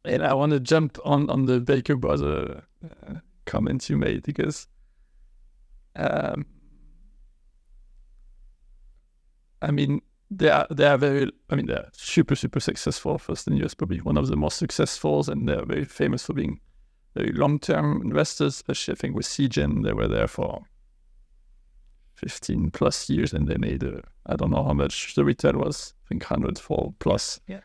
And I want to jump on the Baker brother comment you made, because I mean, they're super successful. First in the US, probably one of the most successful, and they're very famous for being very long-term investors. Especially, I think with Seagen, they were there for 15 plus years, and they made I don't know how much the return was. I think 100-fold plus. Yeah.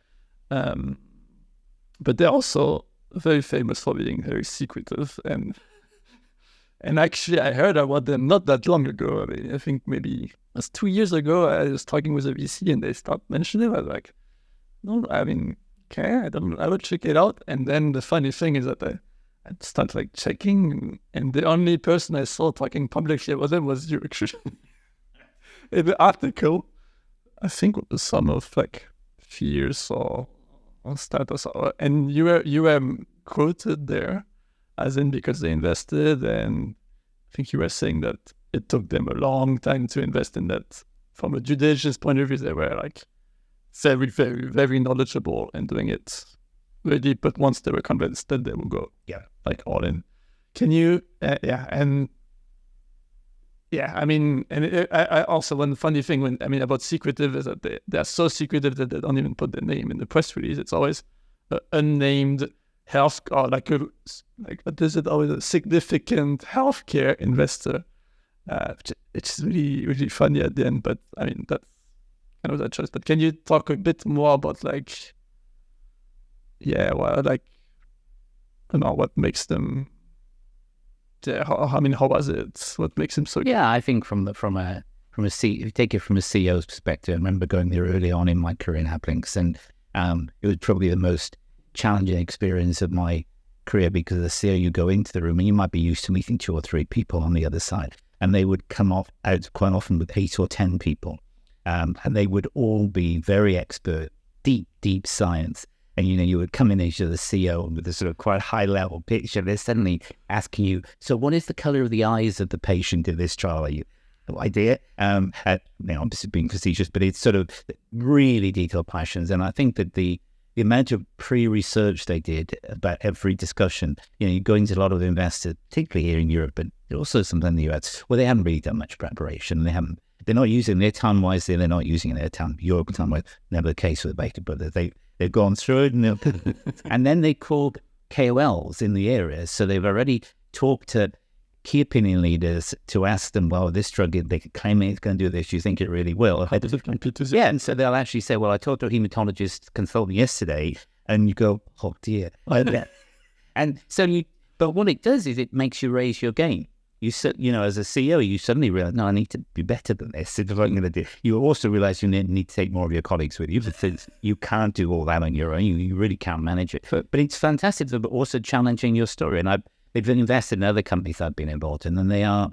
But they're also very famous for being very secretive, and actually, I heard about them not that long ago. I think maybe it was 2 years ago. I was talking with a VC, and they started mentioning it. I was like, no, I mean, okay, I will check it out. And then the funny thing is that I started like checking, and the only person I saw talking publicly about them was you, actually. In the article, I think it was some of like fears or status, and you were quoted there, as in because they invested, and I think you were saying that it took them a long time to invest in that. From a due diligence point of view, they were like very, very, very knowledgeable and doing it very deep. But once they were convinced, then they will go, like all in. Can you, I mean, and I also, one funny thing about Secretive is that they're so secretive that they don't even put their name in the press release. It's always unnamed health, or what is it, always a significant healthcare investor. It's really, really funny at the end, but I mean, that's kind of that choice. But can you talk a bit more about what makes them, how was it? What makes him so good? Yeah, I think if you take it from a CEO's perspective, I remember going there early on in my career in Ablynx, and it was probably the most challenging experience of my career, because as a CEO, you go into the room and you might be used to meeting 2 or 3 people on the other side, and they would come out quite often with 8 or 10 people, and they would all be very expert, deep science. And, you would come in as the CEO with a sort of quite high-level picture. They're suddenly asking you, so what is the color of the eyes of the patient in this trial? Are you no idea? Obviously being facetious, but it's sort of really detailed questions. And I think that the amount of pre-research they did about every discussion, you go into a lot of investors, particularly here in Europe, but also sometimes in the US, well, they haven't really done much preparation. They're not using their time wisely, they're not using their time, your time wisely. Never the case with the Baker brothers. They've gone through it, and then they called KOLs in the area. So they've already talked to key opinion leaders to ask them, well, this drug, they claim it's going to do this. Do you think it really will? Yeah, and so they'll actually say, well, I talked to a hematologist consultant yesterday, and you go, oh dear. And so but what it does is it makes you raise your game. As a CEO, you suddenly realize, no, I need to be better than this. It's what I'm going to do. You also realize you need to take more of your colleagues with you, because you can't do all that on your own. You really can't manage it. But it's fantastic, but also challenging your story. And they've invested in other companies I've been involved in, and they're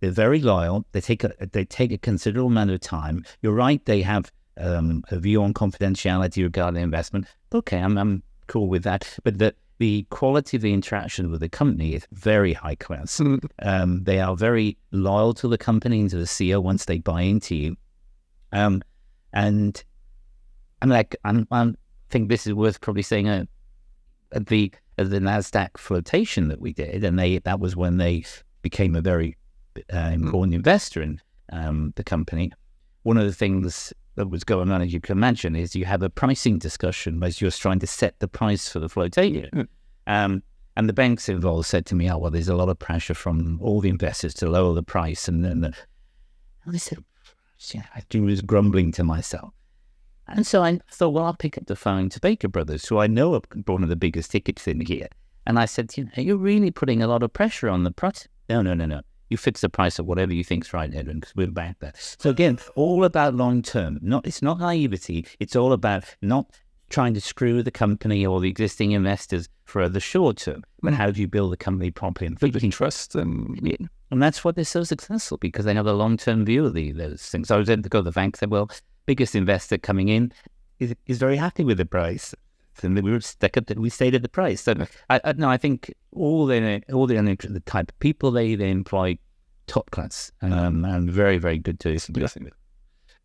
very loyal. They take a considerable amount of time. You're right, they have a view on confidentiality regarding investment. Okay, I'm cool with that. But the quality of the interaction with the company is very high class. They are very loyal to the company and to the CEO once they buy into you. And I think this is worth probably saying at the NASDAQ flotation that we did, and that was when they became a very important investor in the company. One of the things that was going on, as you can imagine, is you have a pricing discussion as you're trying to set the price for the flotation. And the banks involved said to me, oh, well, there's a lot of pressure from all the investors to lower the price. And then I said, I was grumbling to myself. And so I thought, well, I'll pick up the phone to Baker Brothers, who I know are one of the biggest tickets in here. And I said, you're really putting a lot of pressure on the price. No. You fix the price of whatever you think's right, Edwin, because we're back there. So again, all about long term. It's not naivety. It's all about not trying to screw the company or the existing investors for the short term. But how do you build the company properly and building trust? And that's what they're so successful, because they have a long term view of those things. So I was able to go to the bank and say, well, biggest investor coming in is very happy with the price. And we stayed at the price. So I think all the type of people they employ, top class, and very, very good too.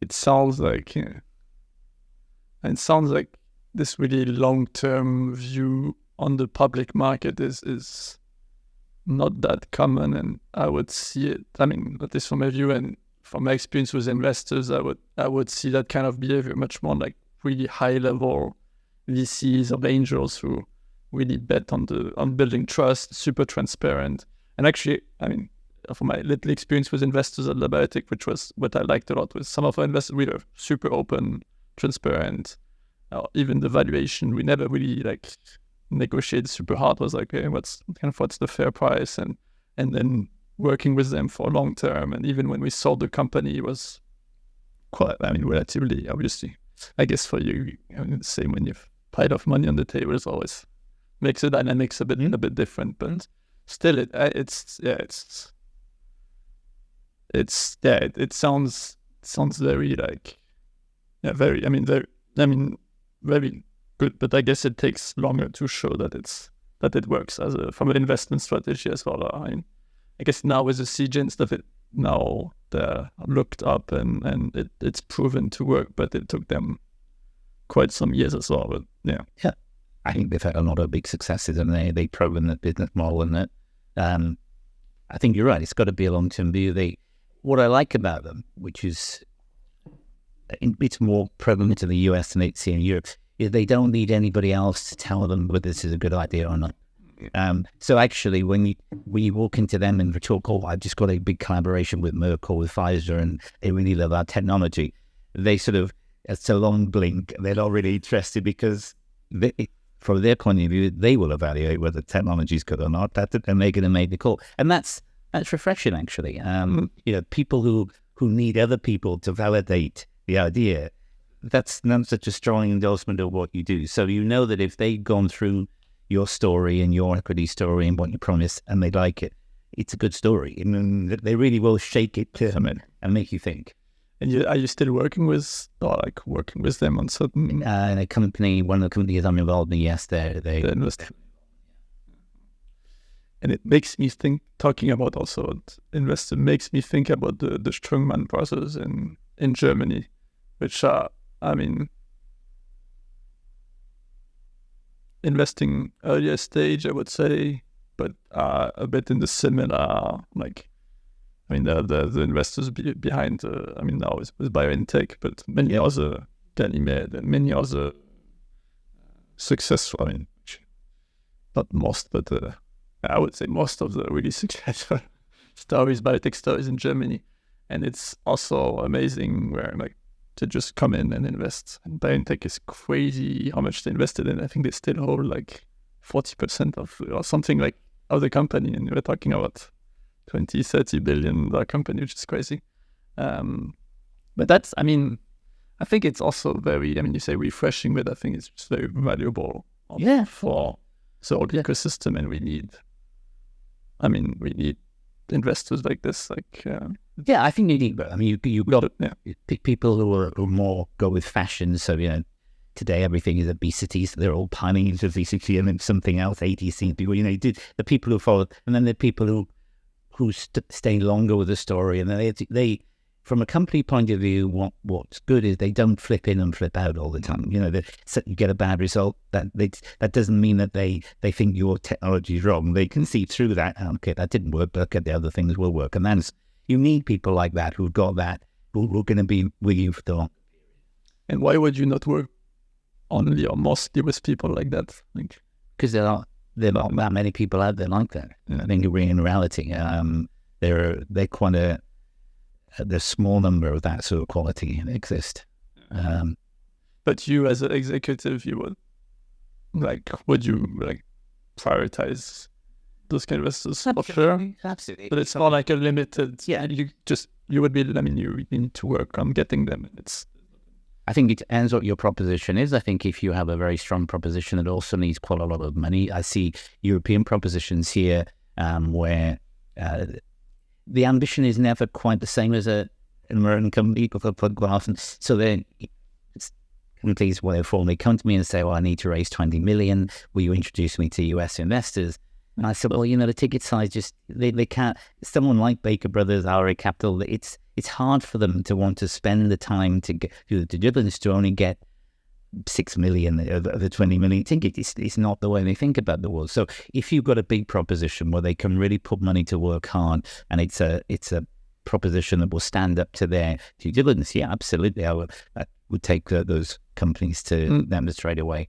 It sounds like this really long-term view on the public market is not that common, and I would see it. I mean, at least from my view and from my experience with investors, I would see that kind of behavior much more like really high-level VCs or angels who really bet on building trust, super transparent. And actually, I mean, from my little experience with investors at Biotech, which was what I liked a lot, with some of our investors, we were super open, transparent. Even the valuation, we never really like negotiated super hard. It was like, okay, what's the fair price, and then working with them for long term. And even when we sold the company, it was quite, I mean, relatively, obviously, I guess for you, I mean, the same when you've pile of money on the table is always makes the dynamics a bit different, but still, it sounds very like very good, but I guess it takes longer to show that it works from an investment strategy as well. I guess now with the CGen stuff, now they're looked up and it's proven to work, but it took them quite some years as well. But yeah. I think they've had a lot of big successes, and they've proven the business model, and that I think you're right. It's got to be a long-term view. What I like about them, which is it's more prevalent in the US than it's in Europe, is they don't need anybody else to tell them whether this is a good idea or not. So actually, when you walk into them and talk, I've just got a big collaboration with Merck or with Pfizer, and they really love our technology, they sort of, it's a long blink. They're not really interested because from their point of view, they will evaluate whether the technology is good or not, and they're going to make the call. And that's refreshing, actually. People who need other people to validate the idea, that's not such a strong endorsement of what you do. So you know that if they've gone through your story and your equity story and what you promised, and they like it, it's a good story. And they really will shake it and make you think. And are you still working with them on certain... one of the companies I'm involved in, yes, they invest. And it makes me think, talking about also investor, makes me think about the Strongman brothers in Germany, which are, I mean, investing earlier stage, I would say, but a bit in the similar, like, I mean, the investors behind, now it's with Biotech, but many other, Animates, and many other successful, I mean, not most, but I would say most of the really successful biotech stories in Germany. And it's also amazing where, like, to just come in and invest. And Biotech is crazy how much they invested in. I think they still hold like 40% of, or something like, of the company. And we're talking about 20-30 billion company, which is crazy. But that's, I mean, I think it's also very, I mean, you say refreshing, but I think it's just very valuable for the whole ecosystem. And we need investors like this. I think you need, I mean, you've got people who more go with fashion. So, today everything is obesity, so they're all piling into obesity, and then something else, ADC people, the people who follow, and then the people who stay longer with the story. And then they from a company point of view, what's good is they don't flip in and flip out all the time. You get a bad result, that doesn't mean that they think your technology is wrong. They can see through that. Okay, that didn't work, but okay, the other things will work. And you need people like that who've got that, who are going to be with you for the long. And why would you not work only or mostly with people like that? Because there are not that many people out there like that. I think in reality, they're quite the small number of that sort of quality exist. But you, as an executive, would you prioritize those kind of investors? Absolutely. Absolutely. But it's not like a limited. Yeah, you would be. I mean, you need to work on getting them. I think it depends what your proposition is. I think if you have a very strong proposition, it also needs quite a lot of money. I see European propositions here where the ambition is never quite the same as an American company. So then companies will formally come to me and say, well, I need to raise 20 million. Will you introduce me to US investors? And I said, well, the ticket size just, they can't, someone like Baker Brothers, IRA Capital, it's hard for them to want to spend the time to do the diligence to only get 6 million of the 20 million ticket. It's not the way they think about the world. So if you've got a big proposition where they can really put money to work hard, and it's a proposition that will stand up to their due diligence, yeah, absolutely, I would take those companies to them straight away.